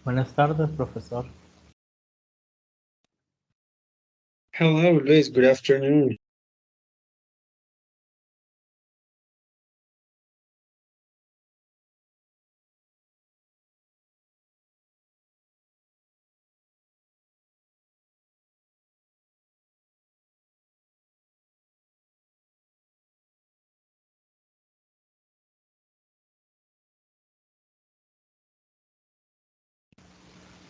Buenas tardes, profesor. Hello, Luis. Good afternoon.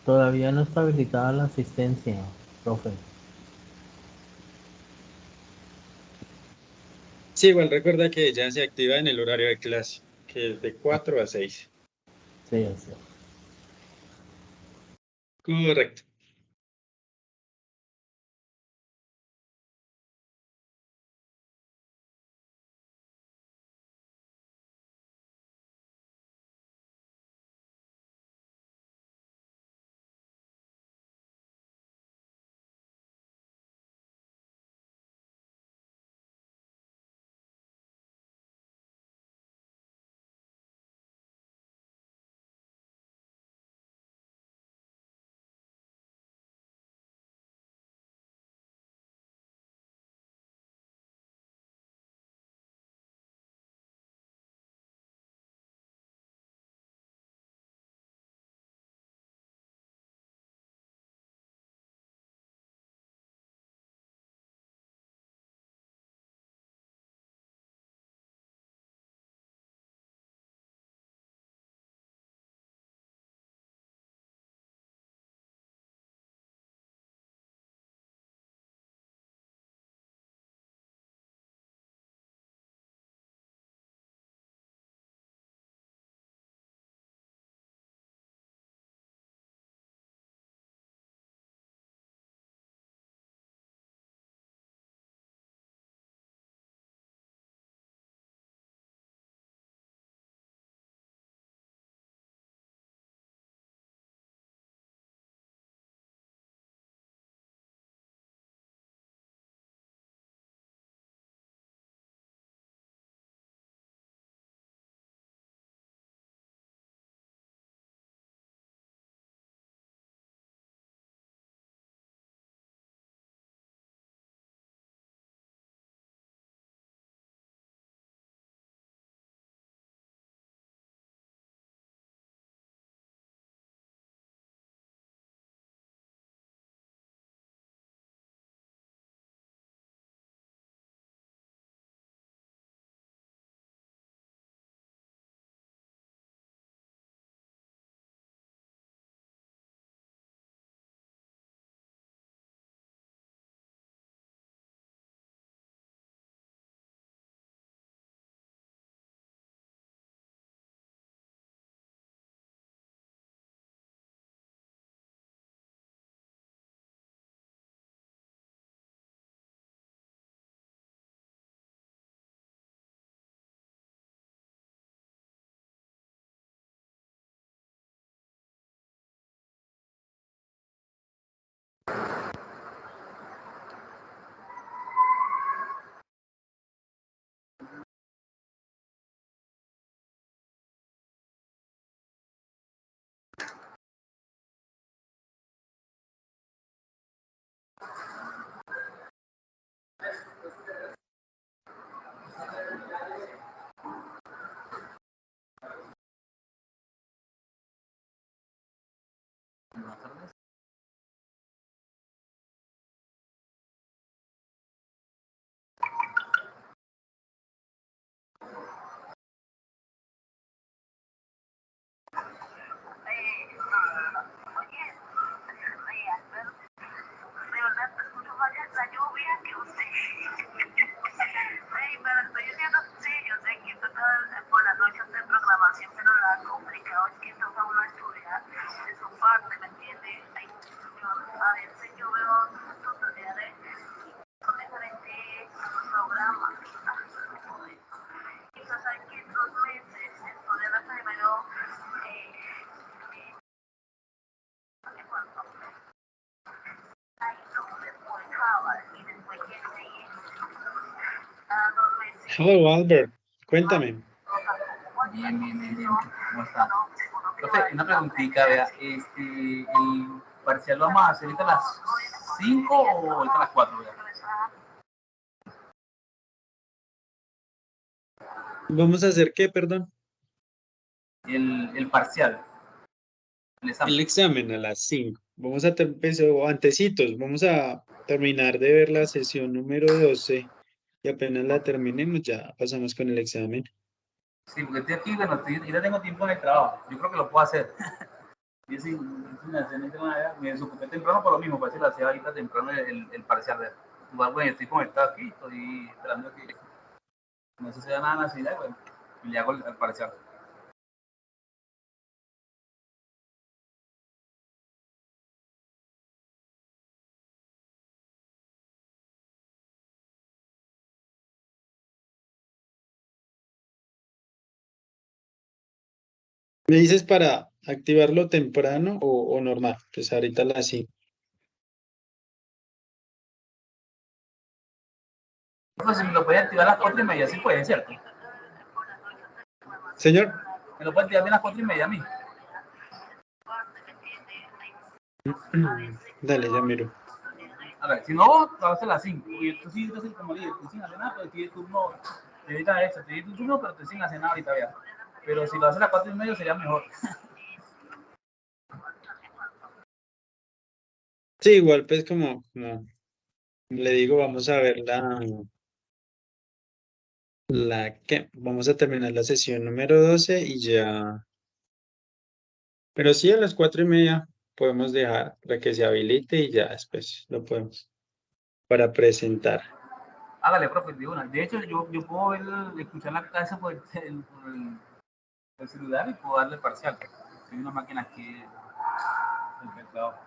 Todavía no está habilitada la asistencia, profe. Sí, igual recuerda que ya se activa en el horario de clase, que es de 4 a 6. Sí, sí. Correcto. Hello, Albert. Cuéntame. Bien, bien, bien, bien. ¿Cómo estás? Profe, una preguntita, vea, el parcial lo vamos a hacer ahorita a las 5 o ahorita a las 4, vea. ¿Vamos a hacer qué, perdón? El parcial, el examen. El examen a las 5. Vamos a empezar antecitos. Vamos a terminar de ver la sesión número 12 y apenas la terminemos ya pasamos con el examen. Sí, porque estoy aquí, bueno, ya tengo tiempo en el trabajo. Yo creo que lo puedo hacer. Y me desocupé temprano por lo mismo, parece que lo hacía ahorita temprano el parcial. Bueno, estoy conectado aquí, estoy esperando que no suceda nada en la ciudad, bueno, y le hago el parcial. ¿Me dices para activarlo temprano o normal? Pues ahorita a las 5. Pues si me lo puede activar a las 4:30, sí puede, ¿cierto? Señor, Me lo puede activar bien a las 4:30 a mí. dale, ya miro. A ver, si no, lo hace a las 5. Y tú sí, entonces, como le dije, estoy sin hacer nada, pero estoy de turno, te dedicas a eso, estoy de tu turno, pero estoy sin hacer nada ahorita, ya. Pero si lo hace a las 4:30 sería mejor. Sí, igual pues como le digo, vamos a ver vamos a terminar la sesión número 12 y ya. Pero sí, a las 4:30 podemos dejar para que se habilite y ya después lo podemos para presentar. Hágale, profe, de una. De hecho, yo puedo ver, escuchar la clase por el celular y puedo darle parcial. Hay una máquina aquí el teclado.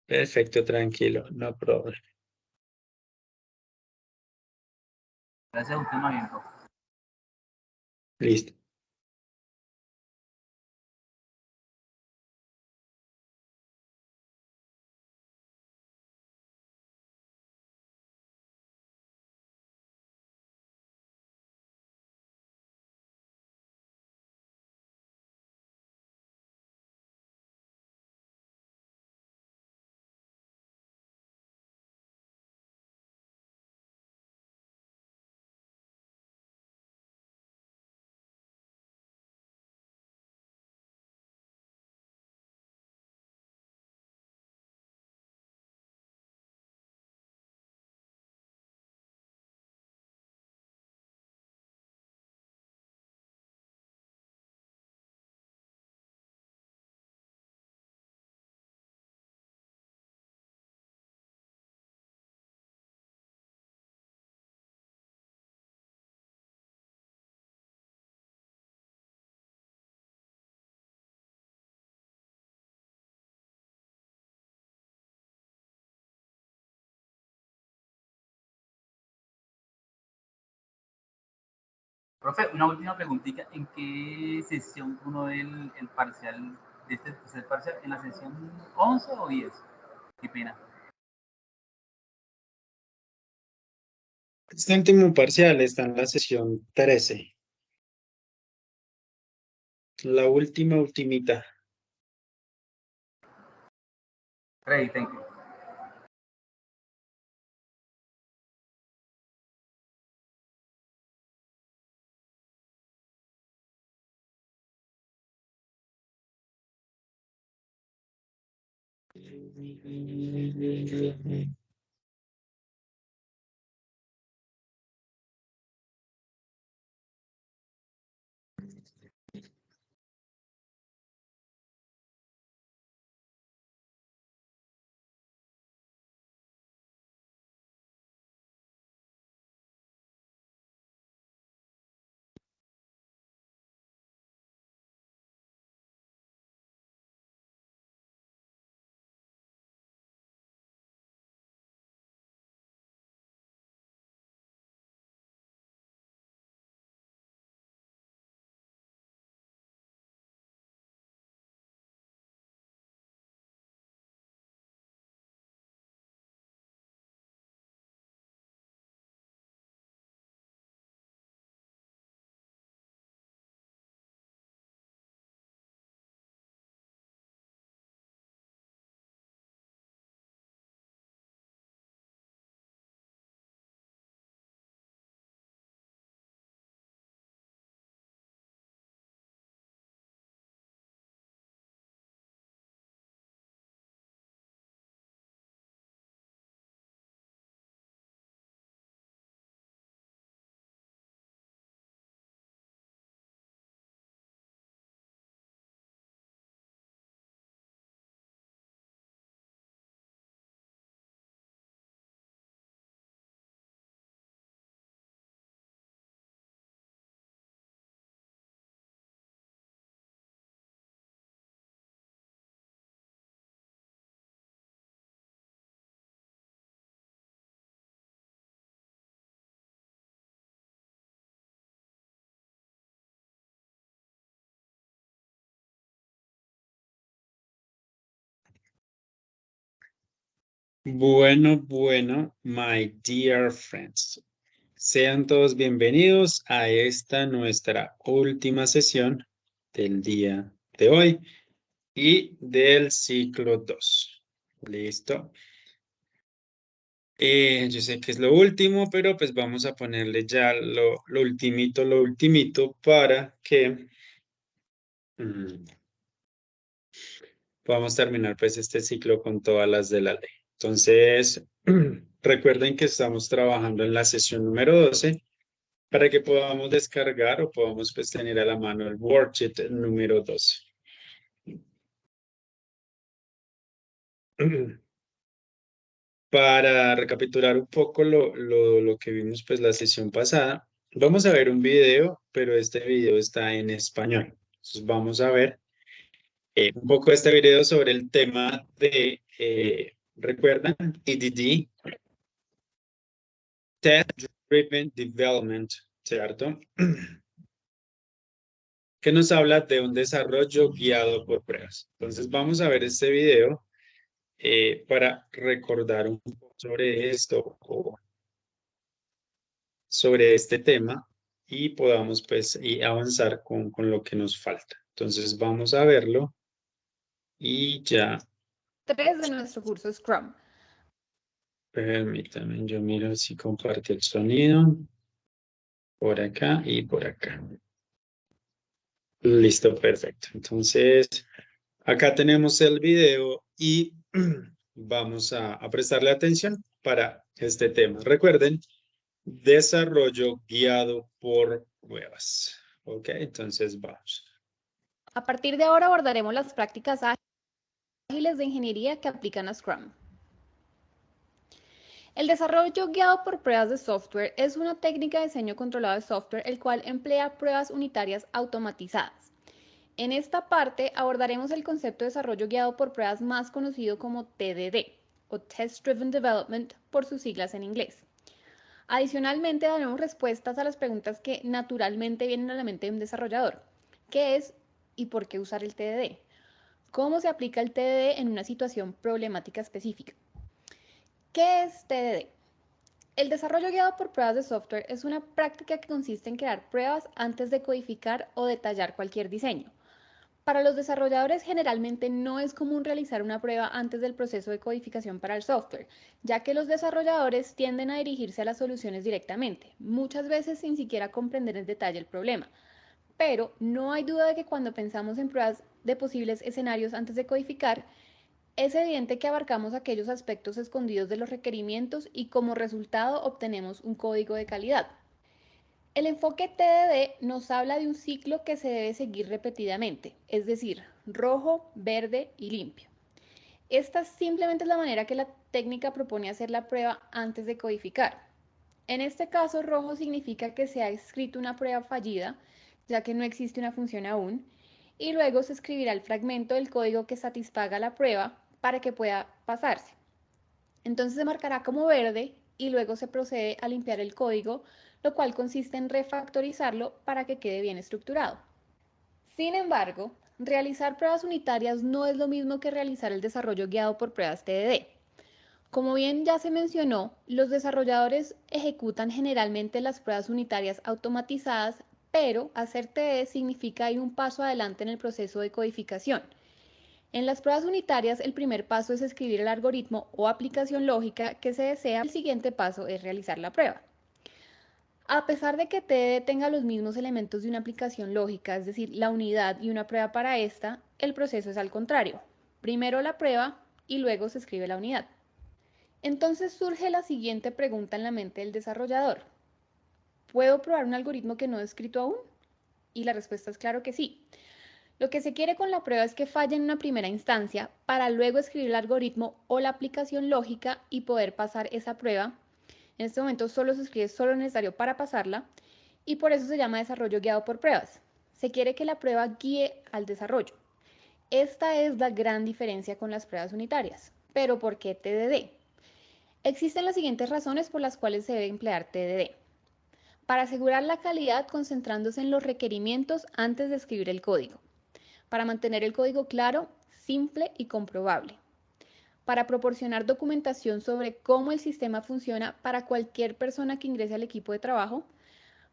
Perfecto, tranquilo, no problem. Gracias a usted, más bien, profe. Listo. Profe, una última preguntita. ¿En qué sesión uno ve el parcial de este tercer parcial? ¿En la sesión 11 o 10? Qué pena. Este último parcial está en la sesión 13. La última, ultimita. Ready, thank you. Bueno, my dear friends. Sean todos bienvenidos a esta nuestra última sesión del día de hoy y del ciclo 2. ¿Listo? Yo sé que es lo último, pero pues vamos a ponerle ya lo ultimito para que podamos terminar pues este ciclo con todas las de la ley. Entonces, recuerden que estamos trabajando en la sesión número 12 para que podamos descargar o podamos pues tener a la mano el worksheet número 12. Para recapitular un poco lo que vimos pues la sesión pasada, vamos a ver un video, pero este video está en español. Entonces vamos a ver un poco este video sobre el tema de, ¿recuerdan? EDD, Test Driven Development, ¿cierto? Que nos habla de un desarrollo guiado por pruebas. Entonces vamos a ver este video para recordar un poco sobre esto o sobre este tema y podamos pues y avanzar con lo que nos falta. Entonces vamos a verlo y ya. 3 de nuestro curso Scrum. Permítanme, yo miro si comparte el sonido por acá y por acá. Listo, perfecto. Entonces, acá tenemos el video y vamos a prestarle atención para este tema. Recuerden, desarrollo guiado por pruebas. Ok, entonces vamos. A partir de ahora abordaremos las prácticas ágiles de ingeniería que aplican a Scrum. El desarrollo guiado por pruebas de software es una técnica de diseño controlado de software el cual emplea pruebas unitarias automatizadas. En esta parte abordaremos el concepto de desarrollo guiado por pruebas más conocido como TDD o Test Driven Development por sus siglas en inglés. Adicionalmente daremos respuestas a las preguntas que naturalmente vienen a la mente de un desarrollador. ¿Qué es y por qué usar el TDD? ¿Cómo se aplica el TDD en una situación problemática específica? ¿Qué es TDD? El desarrollo guiado por pruebas de software es una práctica que consiste en crear pruebas antes de codificar o detallar cualquier diseño. Para los desarrolladores generalmente no es común realizar una prueba antes del proceso de codificación para el software, ya que los desarrolladores tienden a dirigirse a las soluciones directamente, muchas veces sin siquiera comprender en detalle el problema. Pero no hay duda de que cuando pensamos en pruebas de posibles escenarios antes de codificar, es evidente que abarcamos aquellos aspectos escondidos de los requerimientos y como resultado obtenemos un código de calidad. El enfoque TDD nos habla de un ciclo que se debe seguir repetidamente, es decir, rojo, verde y limpio. Esta simplemente es la manera que la técnica propone hacer la prueba antes de codificar. En este caso, rojo significa que se ha escrito una prueba fallida, ya que no existe una función aún, y luego se escribirá el fragmento del código que satisfaga la prueba para que pueda pasarse. Entonces se marcará como verde y luego se procede a limpiar el código, lo cual consiste en refactorizarlo para que quede bien estructurado. Sin embargo, realizar pruebas unitarias no es lo mismo que realizar el desarrollo guiado por pruebas TDD. Como bien ya se mencionó, los desarrolladores ejecutan generalmente las pruebas unitarias automatizadas, pero hacer TDD significa ir un paso adelante en el proceso de codificación. En las pruebas unitarias, el primer paso es escribir el algoritmo o aplicación lógica que se desea. El siguiente paso es realizar la prueba. A pesar de que TDD tenga los mismos elementos de una aplicación lógica, es decir, la unidad y una prueba para esta, el proceso es al contrario. Primero la prueba y luego se escribe la unidad. Entonces surge la siguiente pregunta en la mente del desarrollador. ¿Puedo probar un algoritmo que no he escrito aún? Y la respuesta es claro que sí. Lo que se quiere con la prueba es que falle en una primera instancia para luego escribir el algoritmo o la aplicación lógica y poder pasar esa prueba. En este momento solo se escribe solo lo necesario para pasarla y por eso se llama desarrollo guiado por pruebas. Se quiere que la prueba guíe al desarrollo. Esta es la gran diferencia con las pruebas unitarias. ¿Pero por qué TDD? Existen las siguientes razones por las cuales se debe emplear TDD. Para asegurar la calidad concentrándose en los requerimientos antes de escribir el código. Para mantener el código claro, simple y comprobable. para proporcionar documentación sobre cómo el sistema funciona para cualquier persona que ingrese al equipo de trabajo,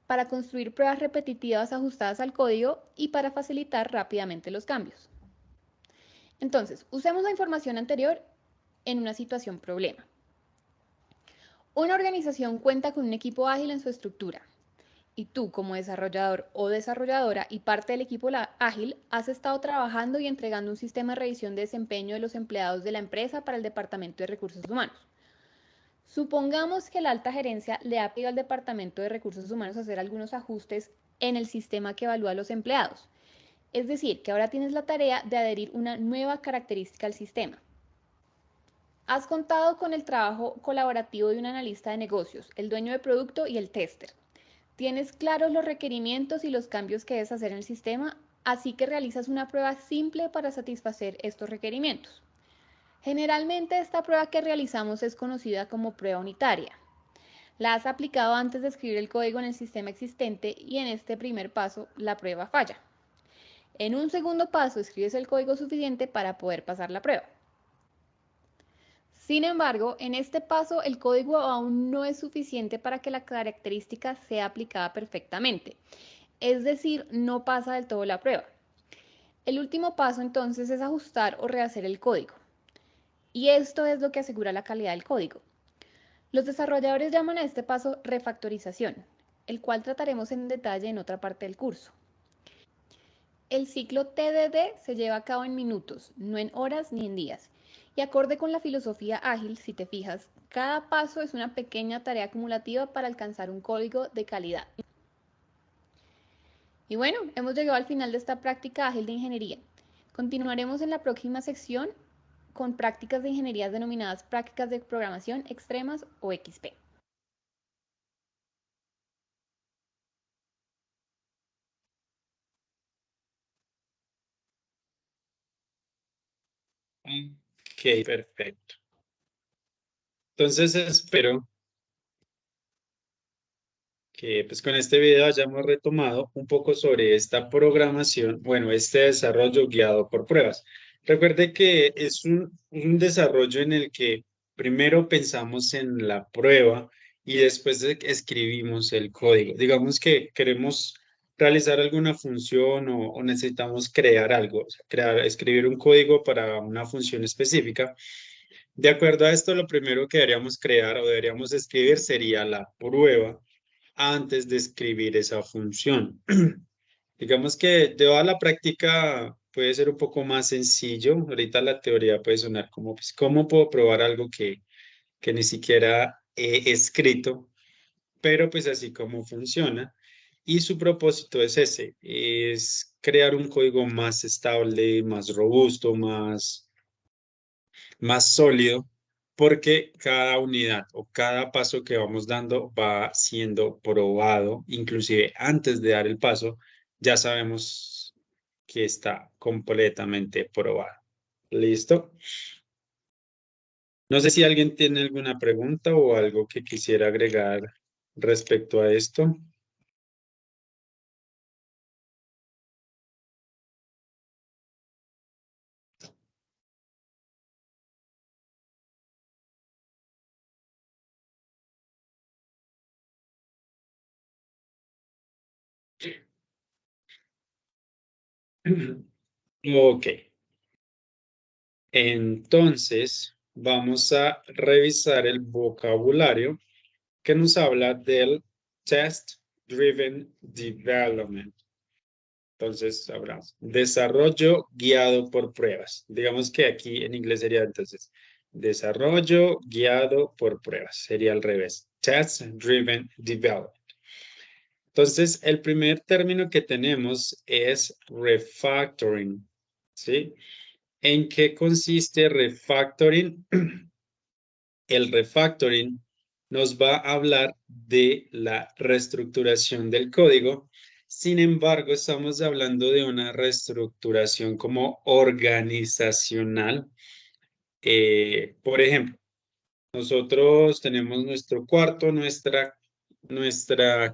para construir pruebas repetitivas ajustadas al código y para facilitar rápidamente los cambios. Entonces, usemos la información anterior en una situación problema. Una organización cuenta con un equipo ágil en su estructura y tú como desarrollador o desarrolladora y parte del equipo ágil has estado trabajando y entregando un sistema de revisión de desempeño de los empleados de la empresa para el Departamento de Recursos Humanos. Supongamos que la alta gerencia le ha pedido al Departamento de Recursos Humanos hacer algunos ajustes en el sistema que evalúa a los empleados. Es decir, que ahora tienes la tarea de adherir una nueva característica al sistema. Has contado con el trabajo colaborativo de un analista de negocios, el dueño de producto y el tester. Tienes claros los requerimientos y los cambios que debes hacer en el sistema, así que realizas una prueba simple para satisfacer estos requerimientos. Generalmente esta prueba que realizamos es conocida como prueba unitaria. La has aplicado antes de escribir el código en el sistema existente y en este primer paso la prueba falla. En un segundo paso escribes el código suficiente para poder pasar la prueba. Sin embargo, en este paso el código aún no es suficiente para que la característica sea aplicada perfectamente. Es decir, no pasa del todo la prueba. El último paso entonces es ajustar o rehacer el código. Y esto es lo que asegura la calidad del código. Los desarrolladores llaman a este paso refactorización, el cual trataremos en detalle en otra parte del curso. El ciclo TDD se lleva a cabo en minutos, no en horas ni en días. Y acorde con la filosofía ágil, si te fijas, cada paso es una pequeña tarea acumulativa para alcanzar un código de calidad. Y bueno, hemos llegado al final de esta práctica ágil de ingeniería. Continuaremos en la próxima sección con prácticas de ingeniería denominadas prácticas de programación extremas o XP. Ok, perfecto. Entonces espero que pues con este video hayamos retomado un poco sobre esta programación, bueno, este desarrollo guiado por pruebas. Recuerde que es un desarrollo en el que primero pensamos en la prueba y después escribimos el código. Digamos que queremos realizar alguna función o necesitamos crear algo, o sea, escribir un código para una función específica. De acuerdo a esto, lo primero que deberíamos crear o deberíamos escribir sería la prueba antes de escribir esa función. Digamos que llevado a la práctica puede ser un poco más sencillo. Ahorita la teoría puede sonar como, pues, ¿cómo puedo probar algo que ni siquiera he escrito? Pero pues así como funciona. Y su propósito es ese, es crear un código más estable, más robusto, más sólido, porque cada unidad o cada paso que vamos dando va siendo probado, inclusive antes de dar el paso, ya sabemos que está completamente probado. ¿Listo? No sé si alguien tiene alguna pregunta o algo que quisiera agregar respecto a esto. Ok. Entonces, vamos a revisar el vocabulario que nos habla del Test Driven Development. Entonces, hablamos desarrollo guiado por pruebas. Digamos que aquí en inglés sería entonces desarrollo guiado por pruebas. Sería al revés. Test Driven Development. Entonces, el primer término que tenemos es refactoring. ¿Sí? ¿En qué consiste refactoring? El refactoring nos va a hablar de la reestructuración del código. Sin embargo, estamos hablando de una reestructuración como organizacional. Por ejemplo, nosotros tenemos nuestro cuarto, nuestra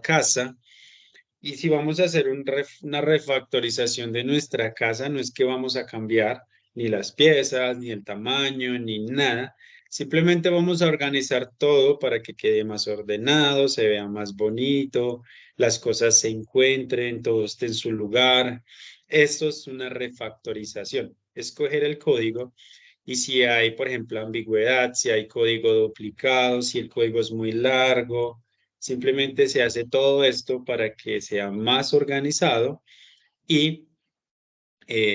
casa, y si vamos a hacer una refactorización de nuestra casa, no es que vamos a cambiar ni las piezas, ni el tamaño, ni nada. Simplemente vamos a organizar todo para que quede más ordenado, se vea más bonito, las cosas se encuentren, todo esté en su lugar. Esto es una refactorización. Escoger el código y si hay, por ejemplo, ambigüedad, si hay código duplicado, si el código es muy largo, simplemente se hace todo esto para que sea más organizado y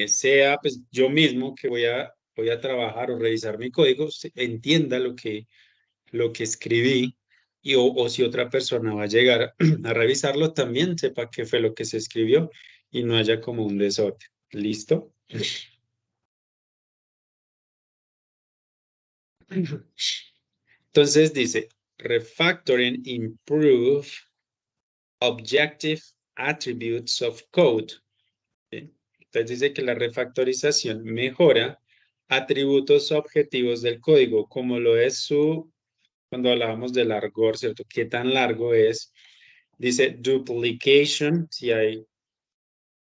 sea pues yo mismo que voy a trabajar o revisar mi código, entienda lo que escribí y o si otra persona va a llegar a revisarlo, también sepa qué fue lo que se escribió y no haya como un desorden. ¿Listo? Entonces dice, refactoring improve objective attributes of code. ¿Sí? Entonces dice que la refactorización mejora atributos objetivos del código, como lo es cuando hablábamos de largor, ¿cierto? ¿Qué tan largo es? Dice duplication, si hay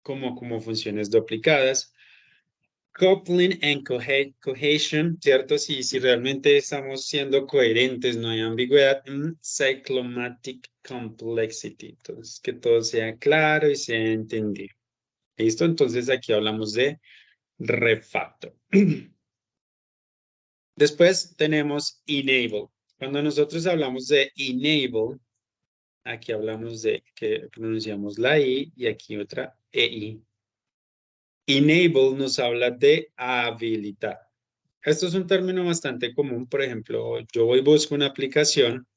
como funciones duplicadas. Coupling and cohesion, ¿cierto? Si realmente estamos siendo coherentes, no hay ambigüedad. Cyclomatic complexity, entonces que todo sea claro y sea entendido. ¿Listo? Entonces aquí hablamos de refactor. Después tenemos enable. Cuando nosotros hablamos de enable, aquí hablamos de que pronunciamos la I y aquí otra EI. Enable nos habla de habilitar. Esto es un término bastante común. Por ejemplo, yo voy y busco una aplicación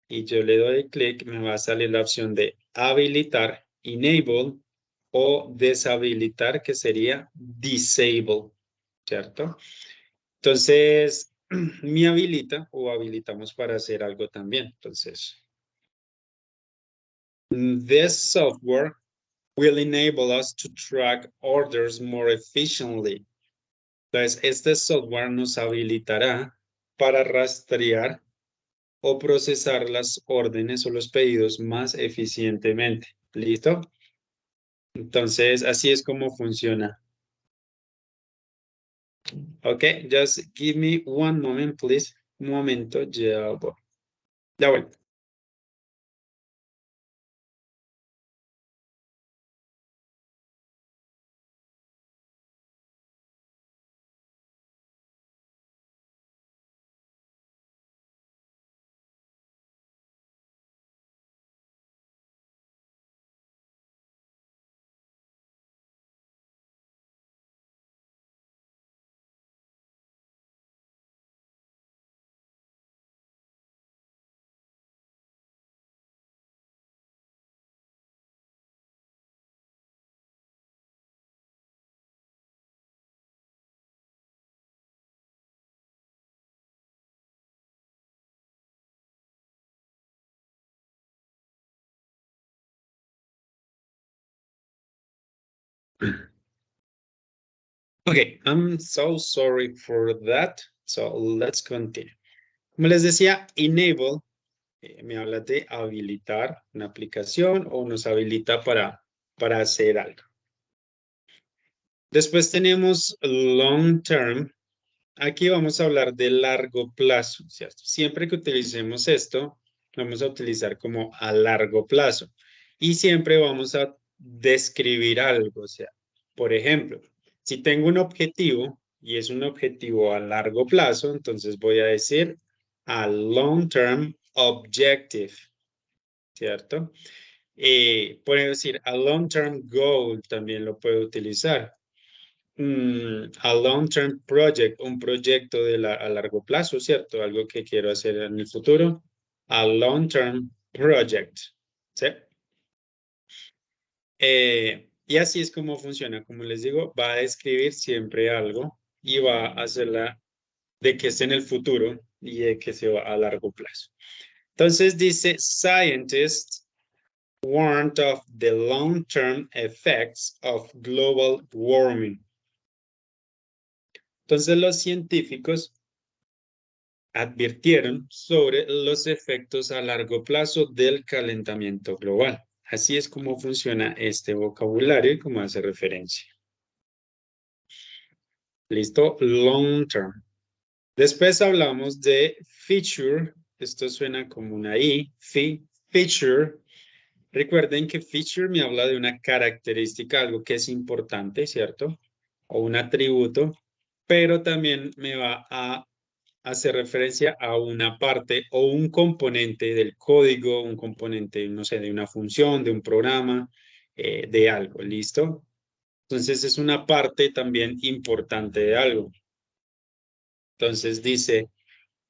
y yo le doy clic, me va a salir la opción de habilitar, enable, o deshabilitar, que sería disable, ¿cierto? Entonces, me habilita o habilitamos para hacer algo también. Entonces, this software will enable us to track orders more efficiently. Entonces, este software nos habilitará para rastrear o procesar las órdenes o los pedidos más eficientemente. ¿Listo? Entonces, así es como funciona. Ok, just give me one moment, please. Un momento, ya voy. Ya voy. Okay, I'm so sorry for that. So let's continue. Como les decía, enable me habla de habilitar una aplicación o nos habilita para hacer algo. Después tenemos long term. Aquí vamos a hablar de largo plazo, ¿cierto? Siempre que utilicemos esto, vamos a utilizar como a largo plazo. Y siempre vamos a describir algo, o sea, por ejemplo, si tengo un objetivo y es un objetivo a largo plazo, entonces voy a decir a long-term objective, ¿cierto? Puedo decir a long-term goal, también lo puedo utilizar. A long-term project, un proyecto a largo plazo, ¿cierto? Algo que quiero hacer en el futuro. A long-term project, ¿sí? Y así es como funciona. Como les digo, va a describir siempre algo y va a hacerla de que esté en el futuro y de que se va a largo plazo. Entonces dice, scientists warned of the long-term effects of global warming. Entonces los científicos advirtieron sobre los efectos a largo plazo del calentamiento global. Así es como funciona este vocabulario y cómo hace referencia. ¿Listo? Long term. Después hablamos de feature. Esto suena como una I. Feature. Recuerden que feature me habla de una característica, algo que es importante, ¿cierto? O un atributo, pero también me va a hacer referencia a una parte o un componente del código, un componente, no sé, de una función, de un programa, de algo, ¿listo? Entonces es una parte también importante de algo. Entonces dice,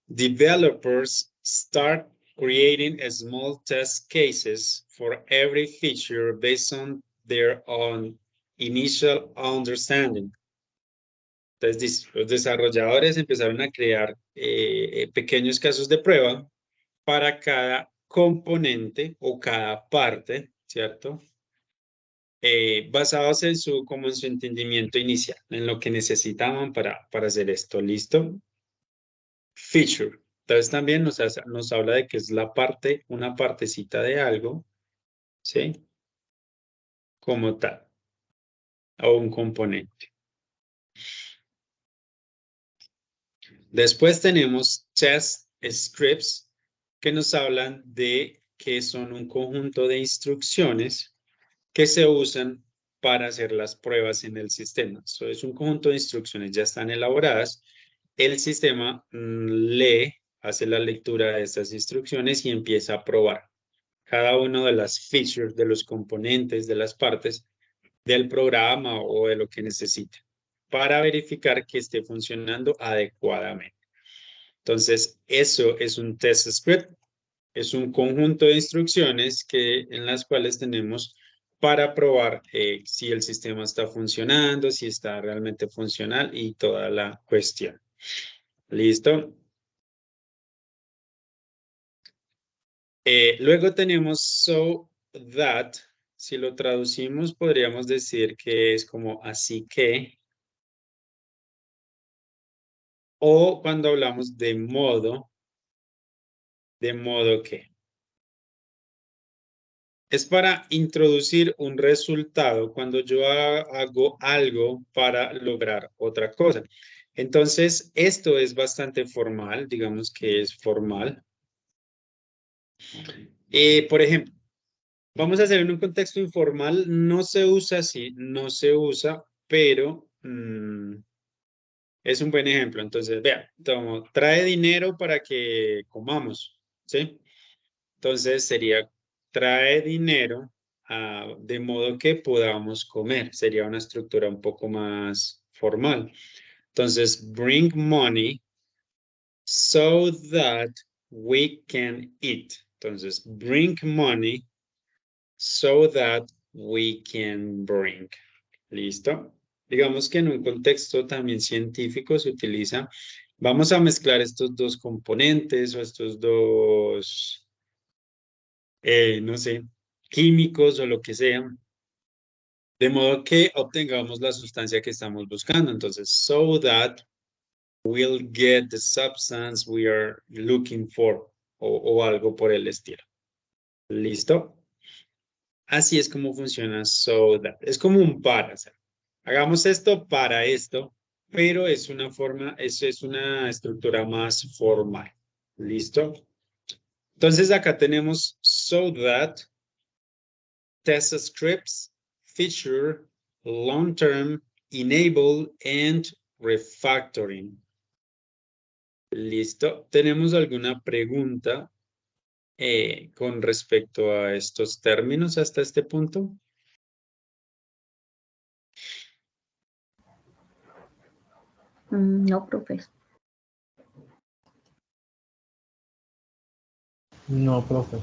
developers start creating small test cases for every feature based on their own initial understanding. Entonces, los desarrolladores empezaron a crear pequeños casos de prueba para cada componente o cada parte, ¿cierto? Basados en como en su entendimiento inicial, en lo que necesitaban para hacer esto. ¿Listo? Feature. Entonces también nos habla de que es la parte, una partecita de algo, ¿sí? Como tal, o un componente. Después tenemos test scripts que nos hablan de que son un conjunto de instrucciones que se usan para hacer las pruebas en el sistema. Eso es un conjunto de instrucciones, ya están elaboradas. El sistema lee, hace la lectura de estas instrucciones y empieza a probar cada una de las features, de los componentes, de las partes del programa o de lo que necesite para verificar que esté funcionando adecuadamente. Entonces, eso es un test script. Es un conjunto de instrucciones en las cuales tenemos para probar si el sistema está funcionando, si está realmente funcional y toda la cuestión. ¿Listo? Luego tenemos so that. Si lo traducimos, podríamos decir que es como así que. O cuando hablamos de modo que. Es para introducir un resultado cuando yo hago algo para lograr otra cosa. Entonces, esto es bastante formal, digamos que es formal. Por ejemplo, vamos a hacer en un contexto informal, no se usa así, no se usa, pero es un buen ejemplo. Entonces, vean, trae dinero para que comamos, ¿sí? Entonces sería, trae dinero de modo que podamos comer. Sería una estructura un poco más formal. Entonces, bring money so that we can eat. Entonces, bring money so that we can bring. ¿Listo? Digamos que en un contexto también científico se utiliza, vamos a mezclar estos dos componentes o estos dos, no sé, químicos o lo que sea, de modo que obtengamos la sustancia que estamos buscando. Entonces, so that we'll get the substance we are looking for o algo por el estilo. ¿Listo? Así es como funciona so that. Es como un para. O sea, hagamos esto para esto, pero es una forma, es una estructura más formal. ¿Listo? Entonces acá tenemos so that, test scripts, feature, long-term, enable, and refactoring. ¿Listo? ¿Tenemos alguna pregunta con respecto a estos términos hasta este punto? No, profe. No, profe.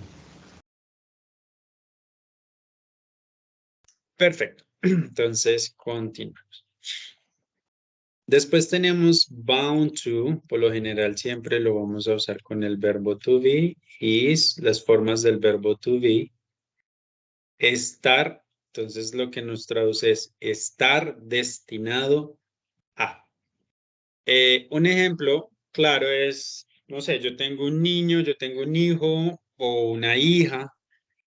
Perfecto. Entonces, continuamos. Después tenemos bound to, por lo general siempre lo vamos a usar con el verbo to be, is, las formas del verbo to be. Estar, entonces lo que nos traduce es estar destinado a. Un ejemplo claro es, no sé, yo tengo un niño, yo tengo un hijo o una hija,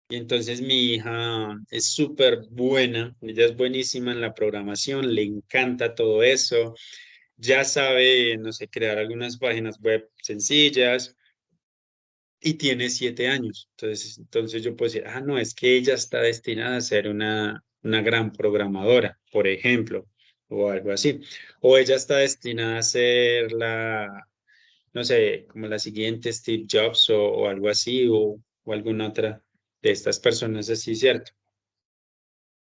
y entonces mi hija es súper buena, ella es buenísima en la programación, le encanta todo eso, ya sabe, no sé, crear algunas páginas web sencillas y tiene 7 años. Entonces yo puedo decir, ah, no, es que ella está destinada a ser una gran programadora, por ejemplo, o algo así. O ella está destinada a ser no sé, como la siguiente Steve Jobs o algo así, o alguna otra de estas personas así, ¿cierto?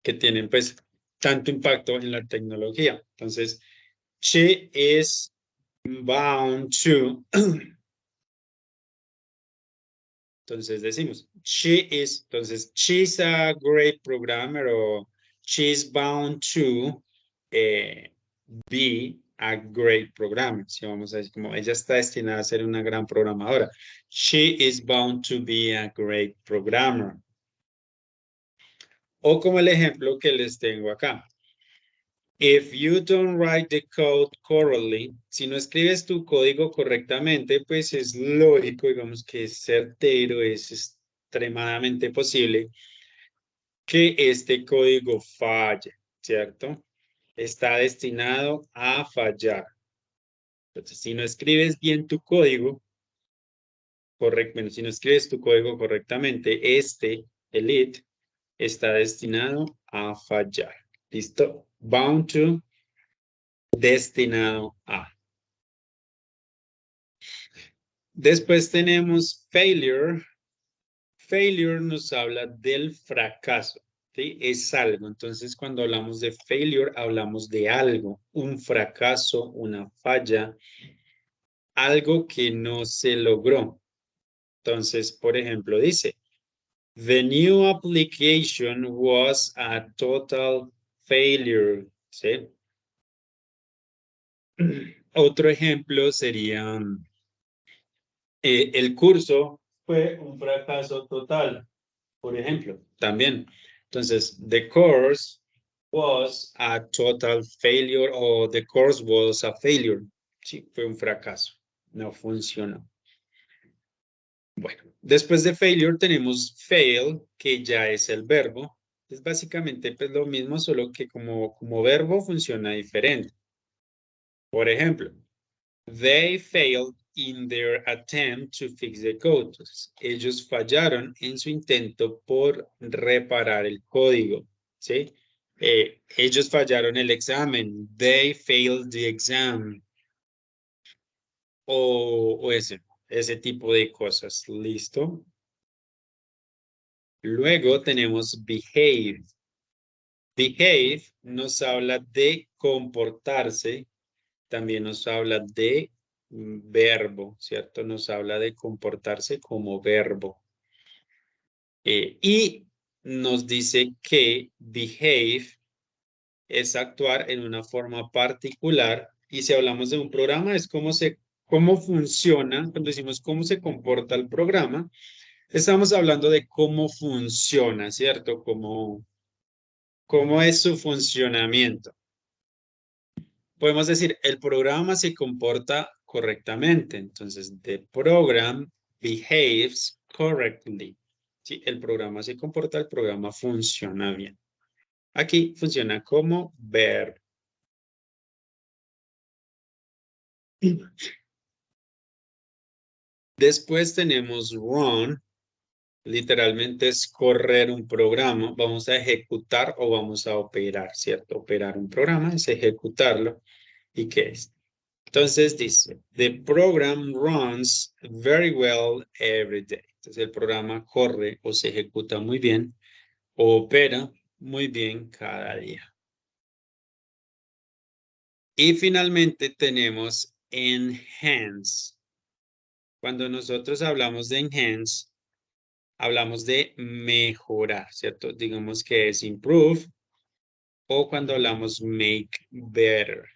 Que tienen pues tanto impacto en la tecnología. Entonces, she is bound to. Entonces decimos, entonces, she's a great programmer o she's bound to be a great programmer. Si vamos a decir, como ella está destinada a ser una gran programadora. She is bound to be a great programmer. O como el ejemplo que les tengo acá. If you don't write the code correctly, si no escribes tu código correctamente, pues es lógico, digamos que es certero, es extremadamente posible que este código falle, ¿cierto? Está destinado a fallar. Entonces, si no escribes bien tu código, bueno, si no escribes tu código correctamente, el it, está destinado a fallar. ¿Listo? Bound to, destinado a. Después tenemos failure. Failure nos habla del fracaso, ¿sí? Es algo. Entonces, cuando hablamos de failure, hablamos de algo, un fracaso, una falla, algo que no se logró. Entonces, por ejemplo, dice, the new application was a total failure, ¿sí? Otro ejemplo sería, el curso fue un fracaso total, por ejemplo, también. Entonces, the course was a total failure o the course was a failure. Sí, fue un fracaso, no funcionó. Bueno, después de failure tenemos fail, que ya es el verbo. Es básicamente pues, lo mismo, solo que como verbo funciona diferente. Por ejemplo, they failed in their attempt to fix the code. Entonces, ellos fallaron en su intento por reparar el código, ¿sí? Ellos fallaron el examen. They failed the exam. O ese tipo de cosas. ¿Listo? Luego tenemos behave. Behave nos habla de comportarse, también nos habla de verbo, ¿cierto? Nos habla de comportarse como verbo. Y nos dice que behave es actuar en una forma particular. Y si hablamos de un programa, es cómo funciona, cuando decimos cómo se comporta el programa, estamos hablando de cómo funciona, ¿cierto? Cómo es su funcionamiento. Podemos decir, el programa se comporta correctamente. Entonces, the program behaves correctly. Sí, el programa se comporta, el programa funciona bien. Aquí funciona como verbo. Después tenemos run. Literalmente es correr un programa. Vamos a ejecutar o vamos a operar, ¿cierto? Operar un programa es ejecutarlo. ¿Y qué es? Entonces dice, the program runs very well every day. Entonces el programa corre o se ejecuta muy bien o opera muy bien cada día. Y finalmente tenemos enhance. Cuando nosotros hablamos de enhance, hablamos de mejorar, ¿cierto? Digamos que es improve o cuando hablamos make better.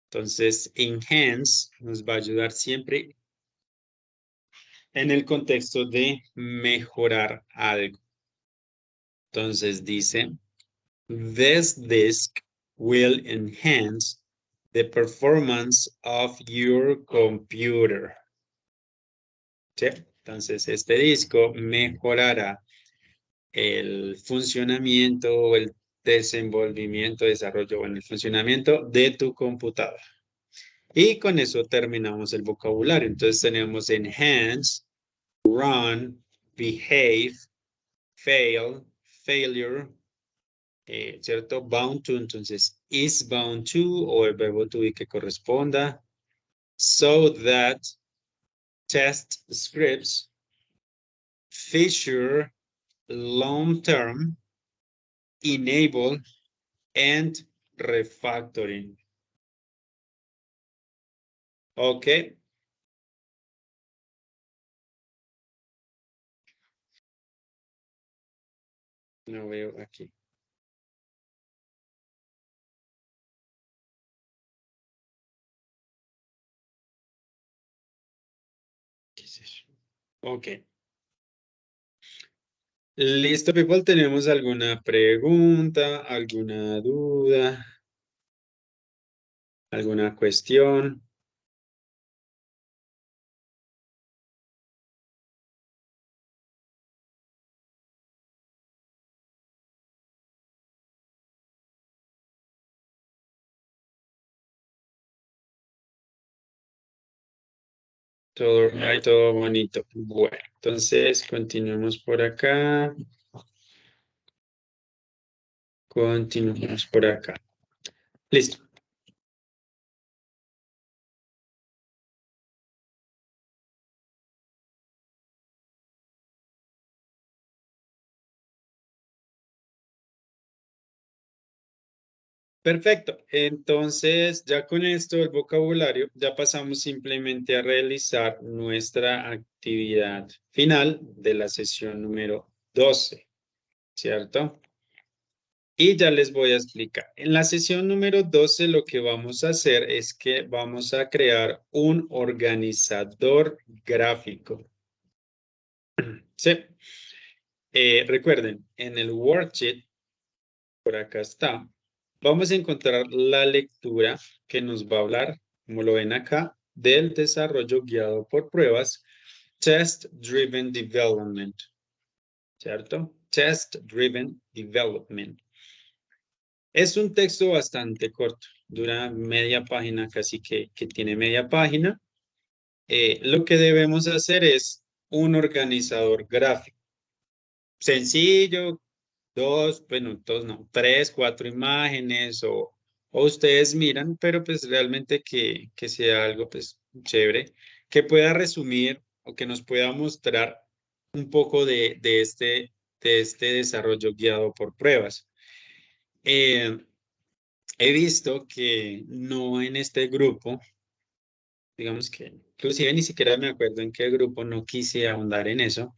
Entonces, enhance nos va a ayudar siempre en el contexto de mejorar algo. Entonces dice, this disk will enhance the performance of your computer. ¿Sí? Entonces, este disco mejorará el funcionamiento, desenvolvimiento, desarrollo, bueno, el funcionamiento de tu computadora. Y con eso terminamos el vocabulario. Entonces tenemos enhance, run, behave, fail, failure, ¿cierto? Bound to, entonces is bound to o el verbo to be que corresponda. So that, test scripts, feature, long term, enable, and refactoring. Ok. No veo aquí. ¿Qué es eso? Ok. Listo, people. ¿Tenemos alguna pregunta, alguna duda, alguna cuestión? Todo, hay todo bonito. Bueno, entonces continuemos por acá. Continuemos por acá. Listo. Perfecto. Entonces, ya con esto, el vocabulario, ya pasamos simplemente a realizar nuestra actividad final de la sesión número 12, ¿cierto? Y ya les voy a explicar. En la sesión número 12 lo que vamos a hacer es que vamos a crear un organizador gráfico. Sí. Recuerden, en el worksheet, por acá está, vamos a encontrar la lectura que nos va a hablar, como lo ven acá, del desarrollo guiado por pruebas, Test Driven Development, ¿cierto? Test Driven Development. Es un texto bastante corto, dura media página, casi que tiene media página. Lo que debemos hacer es un organizador gráfico. Sencillo, bueno, dos no, tres, cuatro imágenes o ustedes miran, pero pues realmente que sea algo pues chévere, que pueda resumir o que nos pueda mostrar un poco de este desarrollo guiado por pruebas. He visto que no en este grupo, digamos que inclusive ni siquiera me acuerdo en qué grupo, no quise ahondar en eso,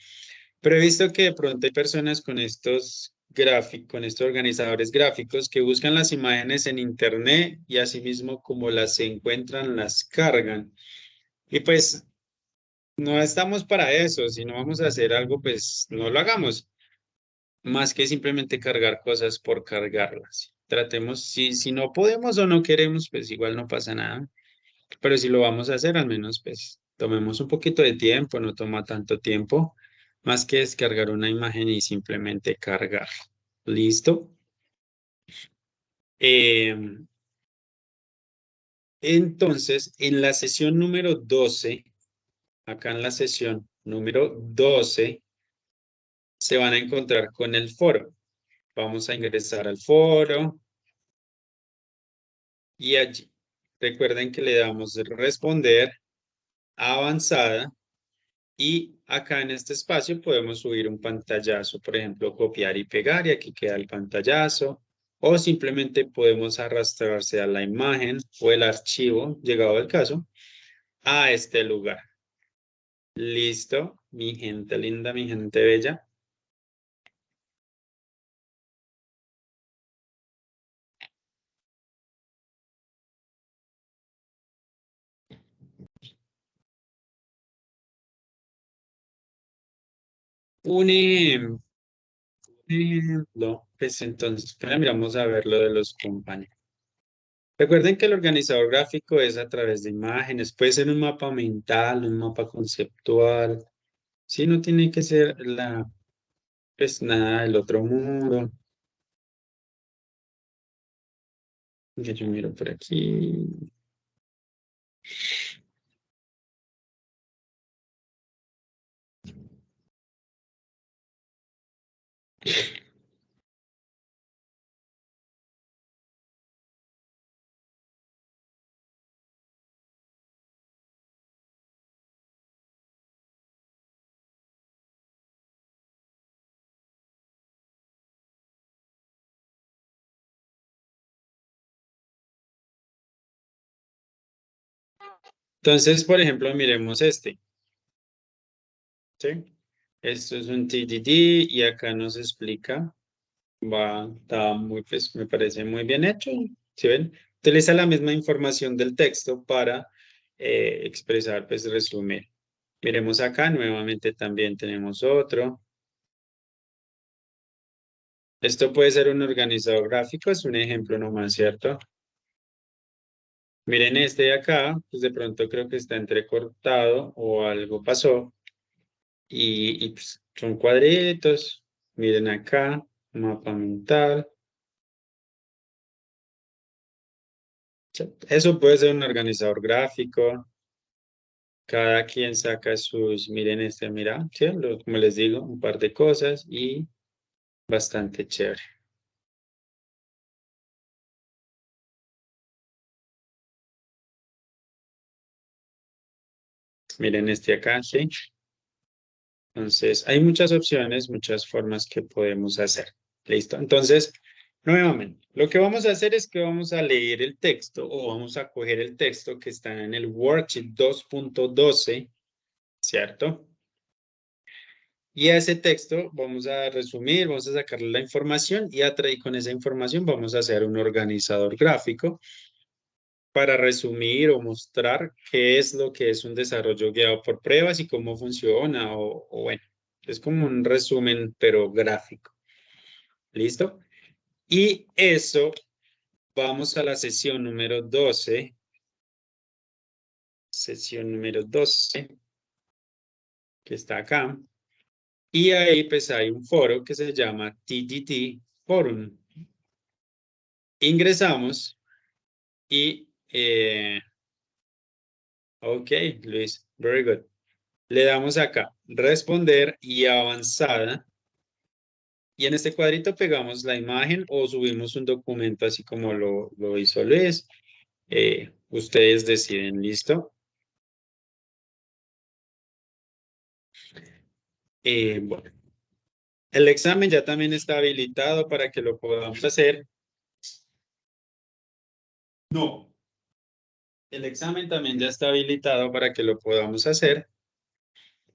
pero he visto que de pronto hay personas con estos gráficos, con estos organizadores gráficos que buscan las imágenes en internet y asimismo como las encuentran, las cargan. Y pues no estamos para eso, si no vamos a hacer algo, pues no lo hagamos, más que simplemente cargar cosas por cargarlas. Tratemos, si no podemos o no queremos, pues igual no pasa nada. Pero si lo vamos a hacer, al menos pues tomemos un poquito de tiempo, no toma tanto tiempo, más que descargar una imagen y simplemente cargar. ¿Listo? Entonces, en la sesión número 12, acá en la sesión número 12, se van a encontrar con el foro. Vamos a ingresar al foro y allí recuerden que le damos responder avanzada. Y acá en este espacio podemos subir un pantallazo, por ejemplo, copiar y pegar y aquí queda el pantallazo. O simplemente podemos arrastrarse a la imagen o el archivo, llegado el caso, a este lugar. Listo, mi gente linda, mi gente bella. Un ejemplo, pues entonces, miramos a ver lo de los compañeros. Recuerden que el organizador gráfico es a través de imágenes, puede ser un mapa mental, un mapa conceptual. Sí, no tiene que ser pues nada del otro mundo. Que yo miro por aquí. Entonces, por ejemplo, miremos este. ¿Sí? Esto es un TDD y acá nos explica. Está muy, pues, me parece muy bien hecho. ¿Sí ven? Utiliza la misma información del texto para expresar, pues, resumir. Miremos acá, nuevamente también tenemos otro. Esto puede ser un organizador gráfico, es un ejemplo nomás, ¿cierto? Miren este de acá, pues de pronto creo que está entrecortado o algo pasó. Y pues, son cuadritos. Miren acá, mapa mental. Eso puede ser un organizador gráfico. Cada quien saca sus, miren este, mira, ¿sí? Como les digo, un par de cosas y bastante chévere. Miren este acá, ¿sí? Entonces, hay muchas opciones, muchas formas que podemos hacer. ¿Listo? Entonces, nuevamente, lo que vamos a hacer es que vamos a leer el texto o vamos a coger el texto que está en el worksheet 2.12, ¿cierto? Y a ese texto vamos a resumir, vamos a sacarle la información y con esa información vamos a hacer un organizador gráfico para resumir o mostrar qué es lo que es un desarrollo guiado por pruebas y cómo funciona o bueno, es como un resumen pero gráfico. ¿Listo? Y eso, vamos a la sesión número 12. Sesión número 12, que está acá. Y ahí pues hay un foro que se llama TDD Forum. Ingresamos y, ok, Luis, very good. Le damos acá, responder y avanzada. Y en este cuadrito pegamos la imagen o subimos un documento así como lo hizo Luis. Ustedes deciden, ¿listo? Bueno, el examen ya también está habilitado para que lo podamos hacer. No. El examen también ya está habilitado para que lo podamos hacer.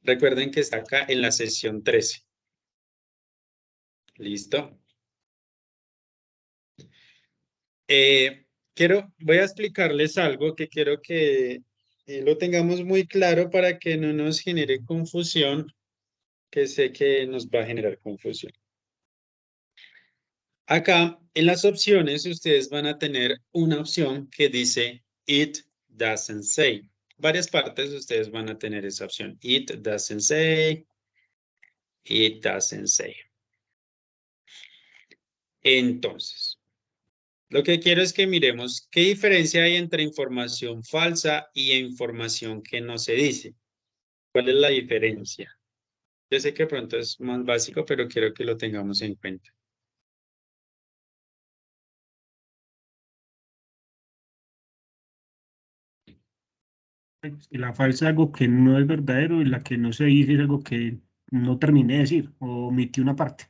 Recuerden que está acá en la sesión 13. ¿Listo? Voy a explicarles algo que quiero que lo tengamos muy claro para que no nos genere confusión, que sé que nos va a generar confusión. Acá en las opciones ustedes van a tener una opción que dice It doesn't say. Varias partes ustedes van a tener esa opción. It doesn't say. It doesn't say. Entonces, lo que quiero es que miremos qué diferencia hay entre información falsa y información que no se dice. ¿Cuál es la diferencia? Yo sé que pronto es más básico, pero quiero que lo tengamos en cuenta. La falsa es algo que no es verdadero y la que no se dice es algo que no terminé de decir o omití una parte.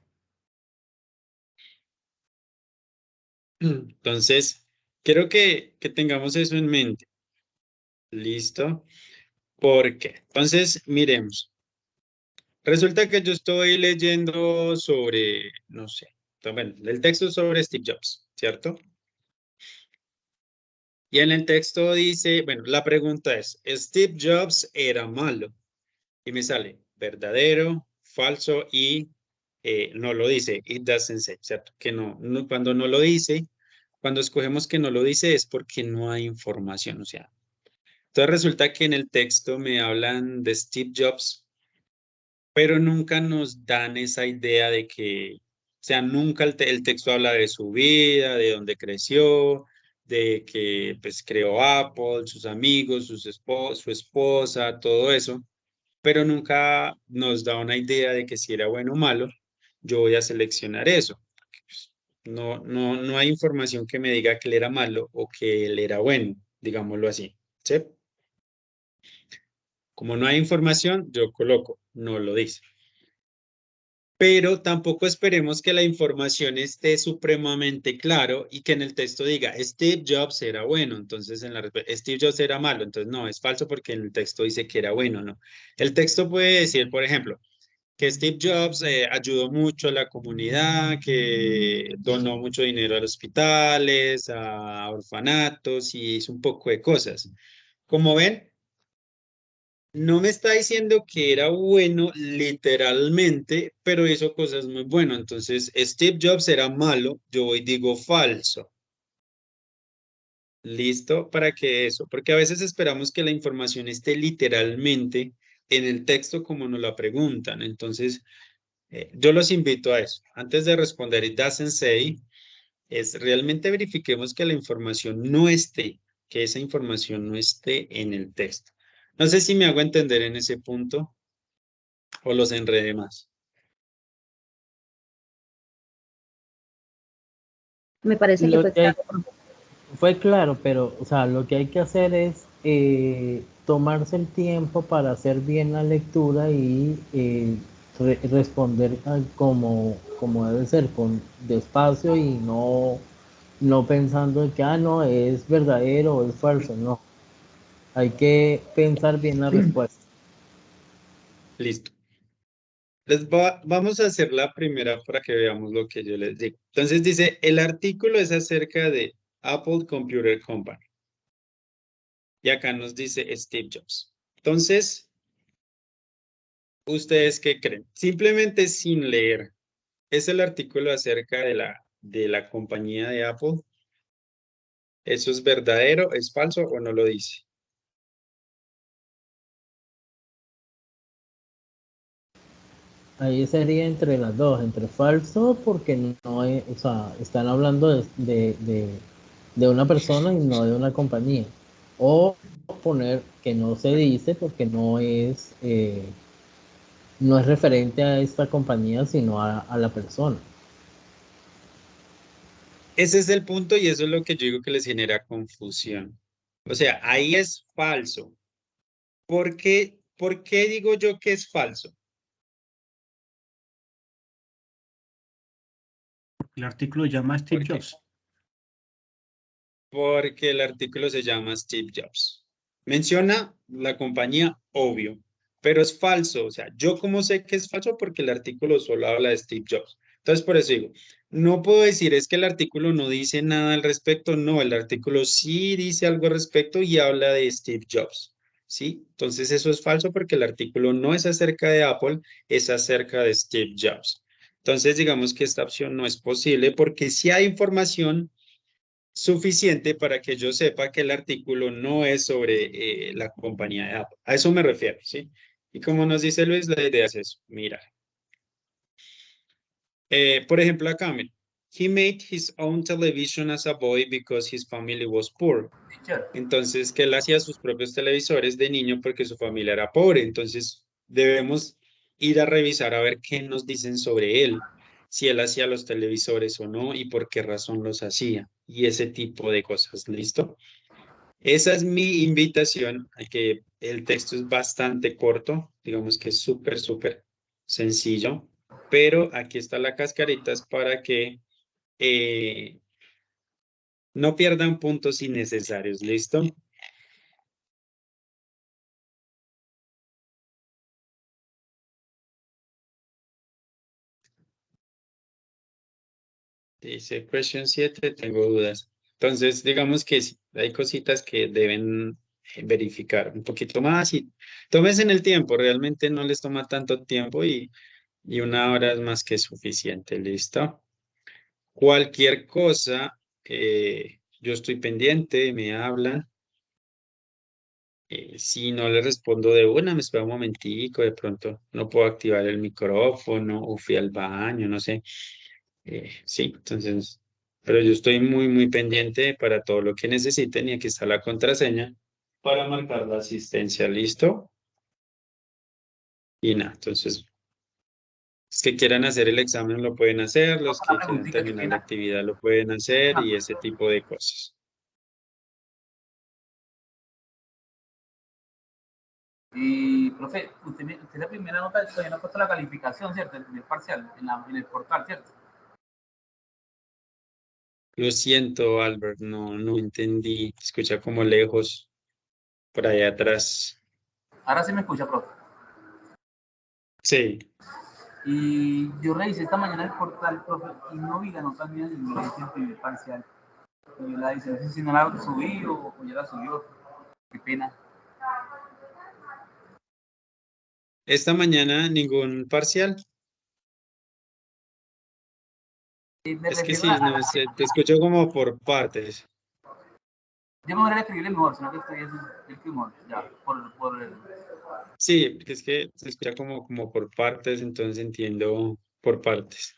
Entonces, quiero que tengamos eso en mente. ¿Listo? ¿Por qué? Entonces, miremos. Resulta que yo estoy leyendo sobre, no sé, bueno, el texto sobre Steve Jobs, ¿cierto? Y en el texto dice, bueno, la pregunta es, ¿Steve Jobs era malo? Y me sale verdadero, falso y no lo dice, it doesn't say, ¿cierto? Que cuando no lo dice, cuando escogemos que no lo dice es porque no hay información, o sea. Entonces resulta que en el texto me hablan de Steve Jobs, pero nunca nos dan esa idea de que, o sea, nunca el texto habla de su vida, de dónde creció, de que pues creó Apple, sus amigos, su esposa, todo eso, pero nunca nos da una idea de que si era bueno o malo, yo voy a seleccionar eso. Pues, no hay información que me diga que él era malo o que él era bueno, digámoslo así, ¿sí? Como no hay información, yo coloco, no lo dice. Pero tampoco esperemos que la información esté supremamente claro y que en el texto diga Steve Jobs era bueno, entonces Steve Jobs era malo, entonces no, es falso porque en el texto dice que era bueno, no. El texto puede decir, por ejemplo, que Steve Jobs ayudó mucho a la comunidad, que donó mucho dinero a los hospitales, a orfanatos y hizo un poco de cosas. Como ven, no me está diciendo que era bueno literalmente, pero hizo cosas muy buenas. Entonces, Steve Jobs era malo, yo hoy digo falso. ¿Listo? ¿Para qué eso? Porque a veces esperamos que la información esté literalmente en el texto como nos la preguntan. Entonces, yo los invito a eso. Antes de responder it doesn't say, es realmente verifiquemos que la información no esté, que esa información no esté en el texto. No sé si me hago entender en ese punto o los enredé más. Me parece que Lo fue que hay- claro. fue claro, pero, o sea, lo que hay que hacer es tomarse el tiempo para hacer bien la lectura y responder como debe ser, con despacio y no pensando que, no, es verdadero o es falso, no. Hay que pensar bien la respuesta. Listo. Vamos a hacer la primera para que veamos lo que yo les digo. Entonces dice, el artículo es acerca de Apple Computer Company. Y acá nos dice Steve Jobs. Entonces, ¿ustedes qué creen? Simplemente sin leer. ¿Es el artículo acerca de la compañía de Apple? ¿Eso es verdadero, es falso o no lo dice? Ahí sería entre las dos, entre falso porque no es, o sea, están hablando de una persona y no de una compañía. O poner que no se dice porque no es referente a esta compañía, sino a la persona. Ese es el punto y eso es lo que yo digo que les genera confusión. O sea, ahí es falso. ¿Por qué digo yo que es falso? El artículo llama a Steve ¿Por qué? Jobs. Porque el artículo se llama Steve Jobs. Menciona la compañía, obvio, pero es falso. O sea, yo como sé que es falso porque el artículo solo habla de Steve Jobs. Entonces, por eso digo, no puedo decir es que el artículo no dice nada al respecto. No, el artículo sí dice algo al respecto y habla de Steve Jobs. ¿Sí? Entonces, eso es falso porque el artículo no es acerca de Apple, es acerca de Steve Jobs. Entonces, digamos que esta opción no es posible porque si hay información suficiente para que yo sepa que el artículo no es sobre la compañía de Apple. A eso me refiero, ¿sí? Y como nos dice Luis, la idea es eso. Mira. Por ejemplo, acá, mira. He made his own television as a boy because his family was poor. Teacher, Entonces, que él hacía sus propios televisores de niño porque su familia era pobre. Entonces, debemos ir a revisar a ver qué nos dicen sobre él, si él hacía los televisores o no y por qué razón los hacía y ese tipo de cosas. ¿Listo? Esa es mi invitación a que el texto es bastante corto, digamos que es súper, súper sencillo, pero aquí está la cascarita es para que eh, no pierdan puntos innecesarios. ¿Listo? Dice question 7, tengo dudas. Entonces, digamos que sí, hay cositas que deben verificar un poquito más y tómense en el tiempo, realmente no les toma tanto tiempo y una hora es más que suficiente, ¿listo? Cualquier cosa, yo estoy pendiente, me hablan. Si no le respondo de una, me espera un momentico, de pronto no puedo activar el micrófono o fui al baño, no sé. Sí, entonces Pero yo estoy muy, muy pendiente para todo lo que necesiten y aquí está la contraseña para marcar la asistencia. ¿Listo? Y nada, entonces, los que quieran hacer el examen lo pueden hacer, los Una que quieran preguntita, qué terminar la pena. actividad lo pueden hacer y ese tipo de cosas. Y, profe, usted la primera nota todavía no ha puesto la calificación, ¿cierto? El primer parcial, en el portal, ¿cierto? Lo siento, Albert, no, no entendí. Escucha como lejos, por allá atrás. Ahora sí me escucha, profe. Sí, Y yo revisé esta mañana el portal, profe, y no vi la nota mía en inglés en el primer parcial. Y yo la hice, no sé si no la subí o ya la subió. Qué pena. esta mañana ningún parcial. Me Es que refiero sí, no sé, te escucho como por partes. yo me voy a escribir mejor, sino que estoy el que mejor, ya, por el, Sí, es que se escucha como por partes, entonces entiendo por partes.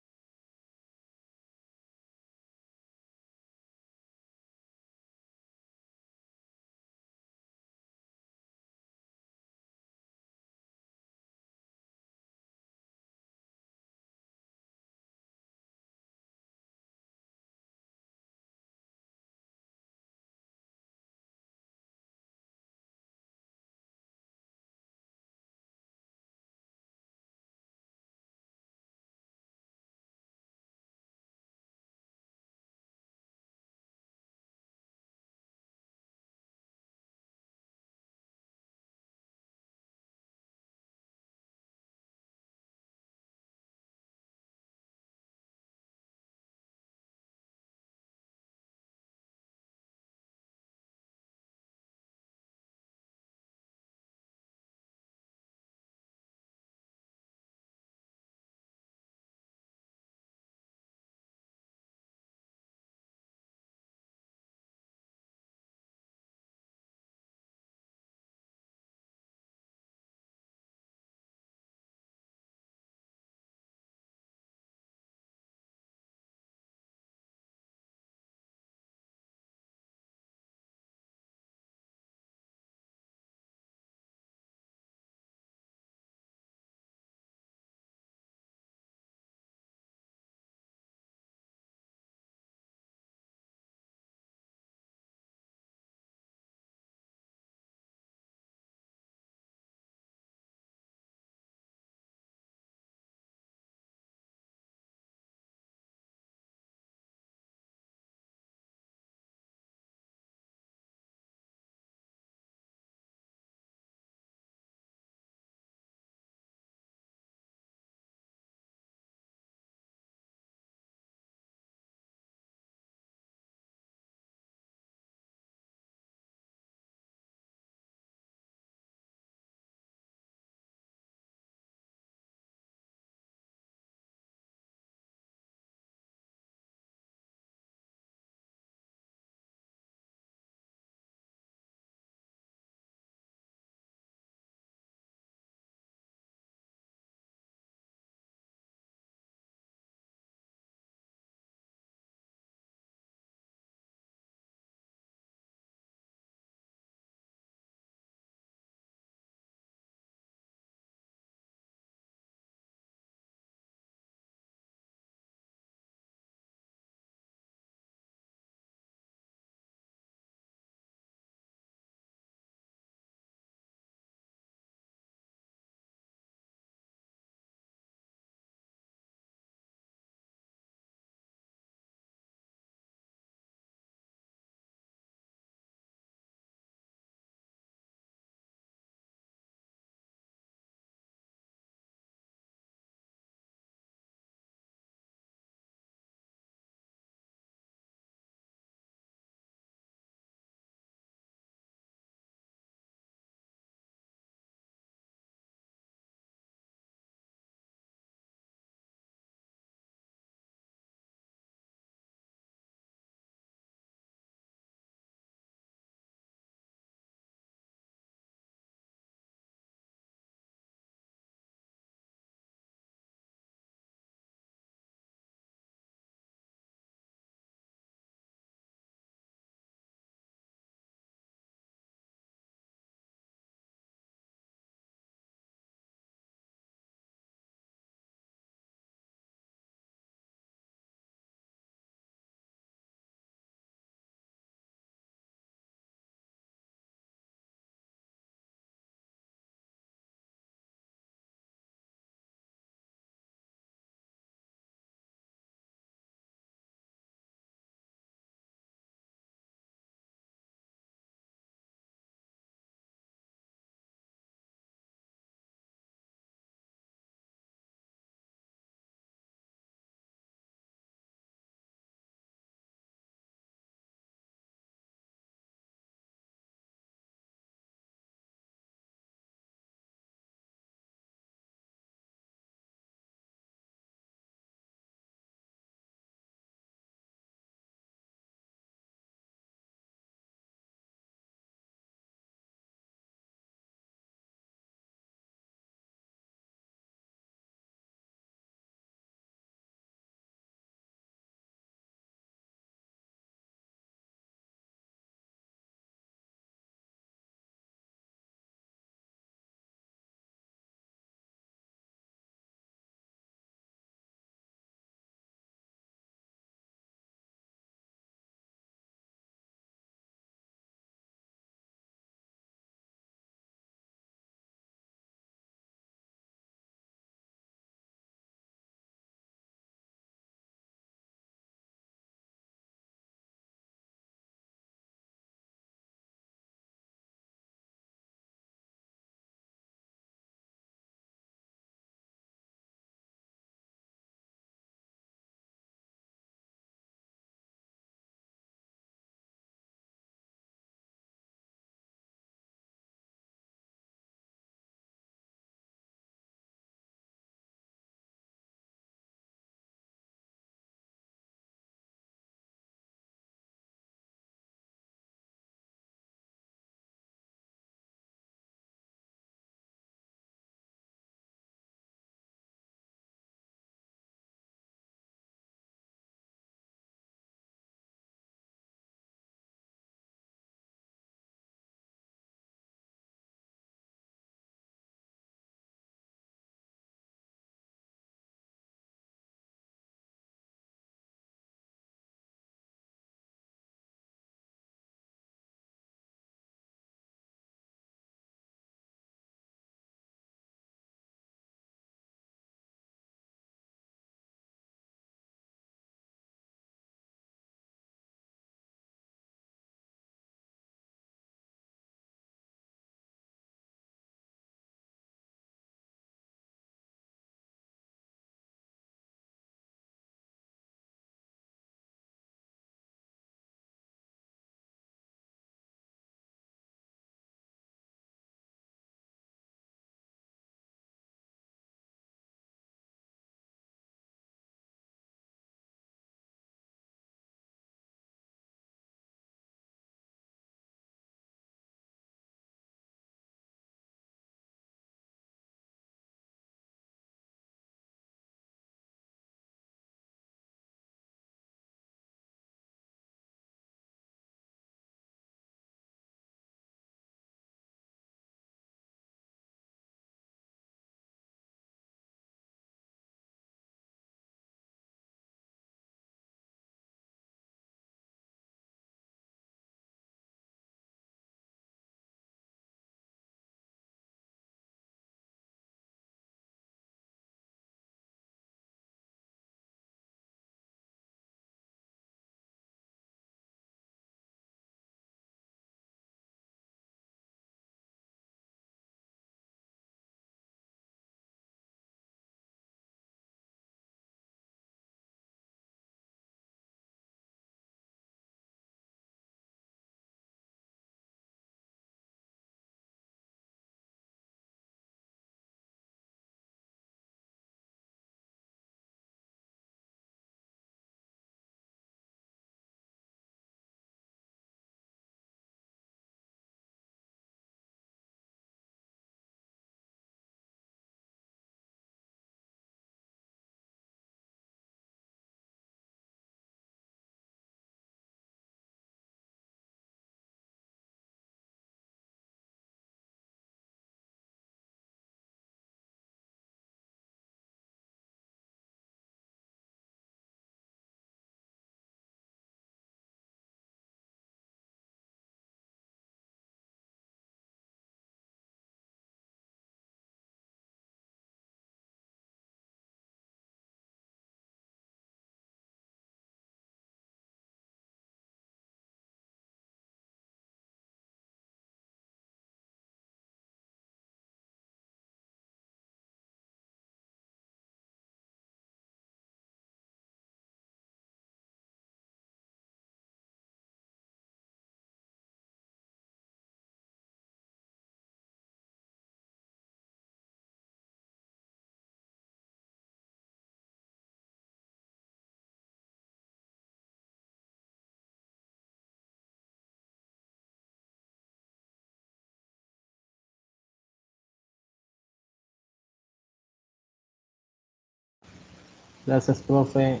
Gracias, profe.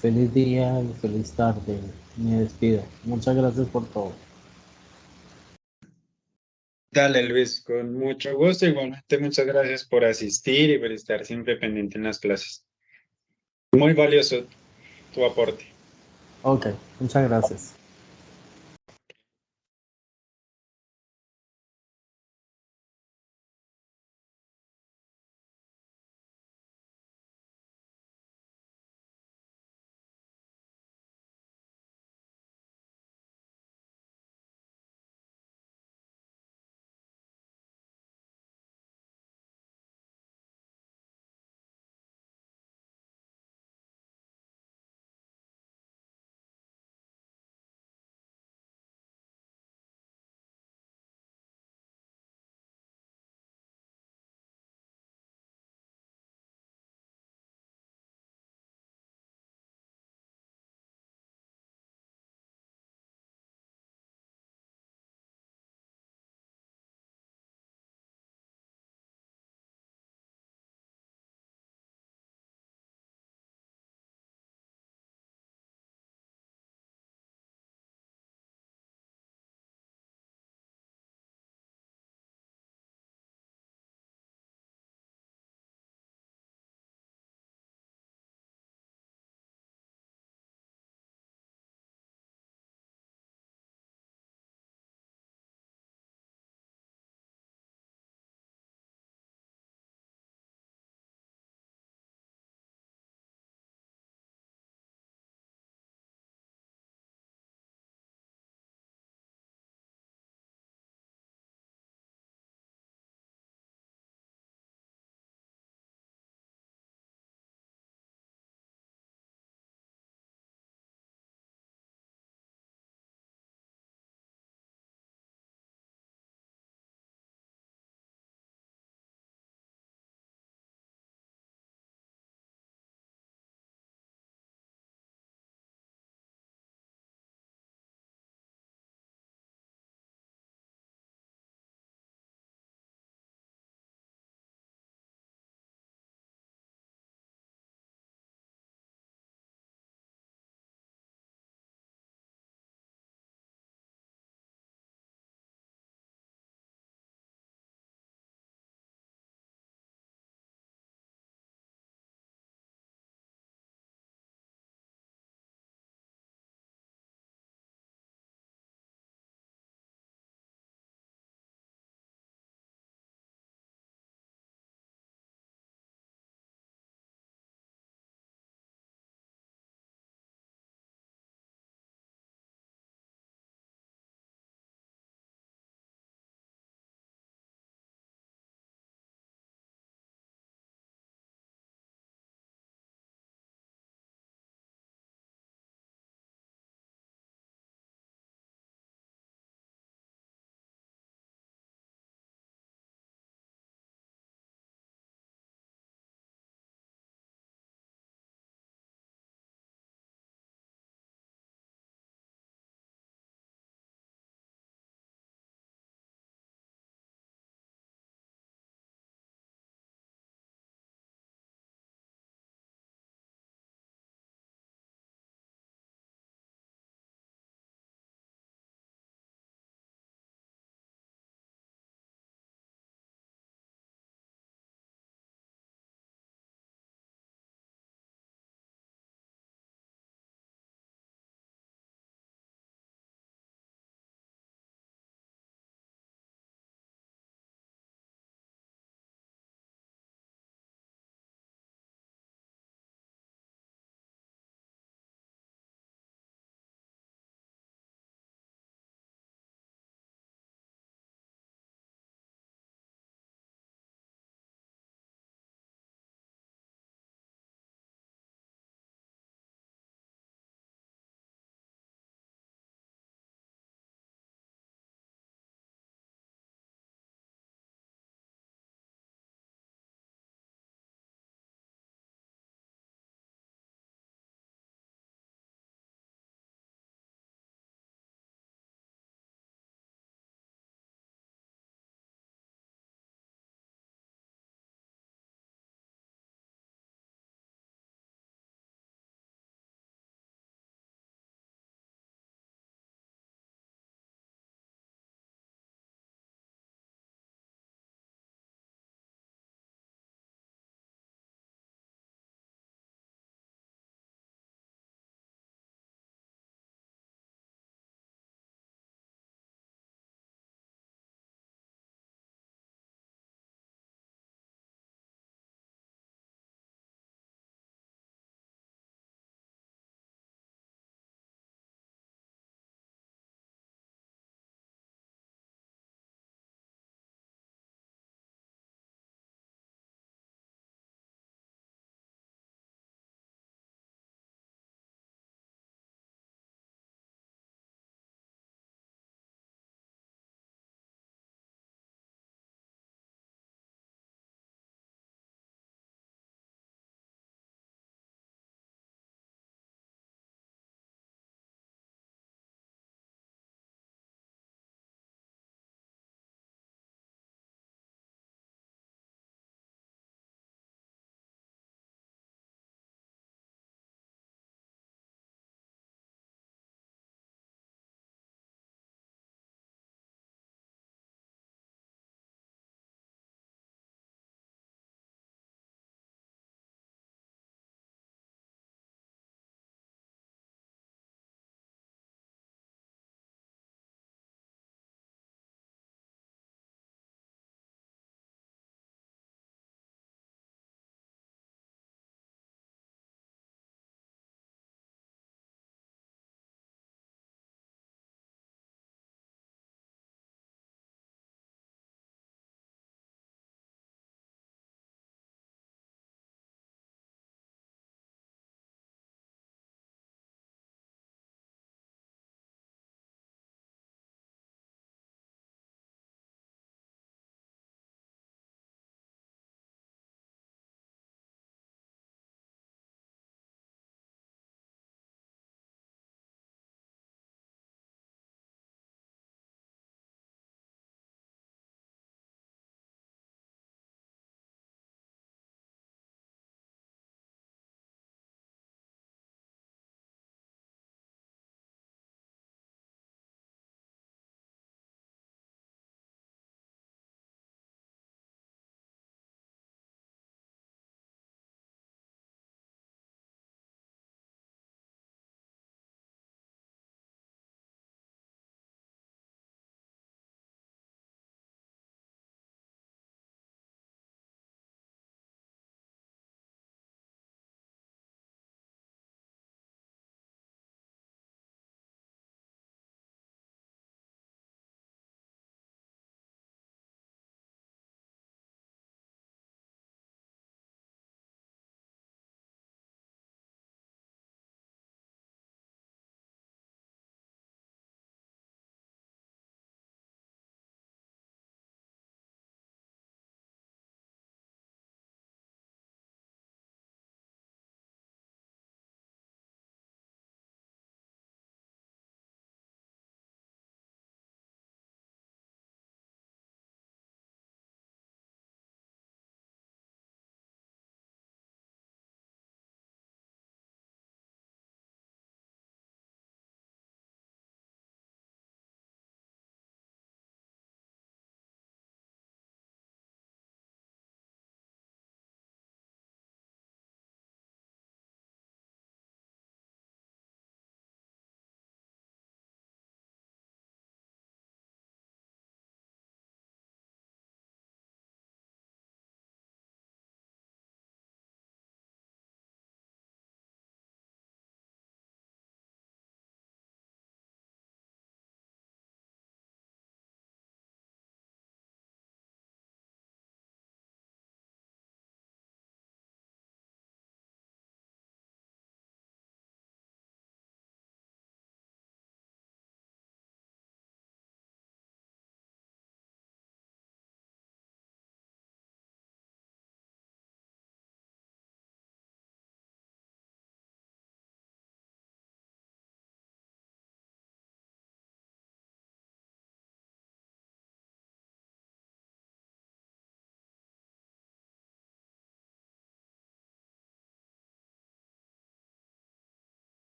Feliz día y feliz tarde. Me despido. Muchas gracias por todo. Dale, Luis, con mucho gusto. Igualmente, muchas gracias por asistir y por estar siempre pendiente en las clases. Muy valioso tu aporte. Ok, muchas gracias.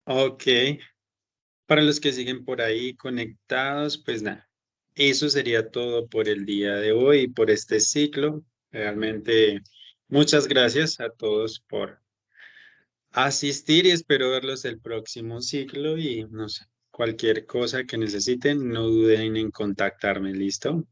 Ok. Para los que siguen por ahí conectados, pues nada. Eso sería todo por el día de hoy y por este ciclo. Realmente muchas gracias a todos por asistir y espero verlos el próximo ciclo y no sé, cualquier cosa que necesiten, no duden en contactarme, ¿listo?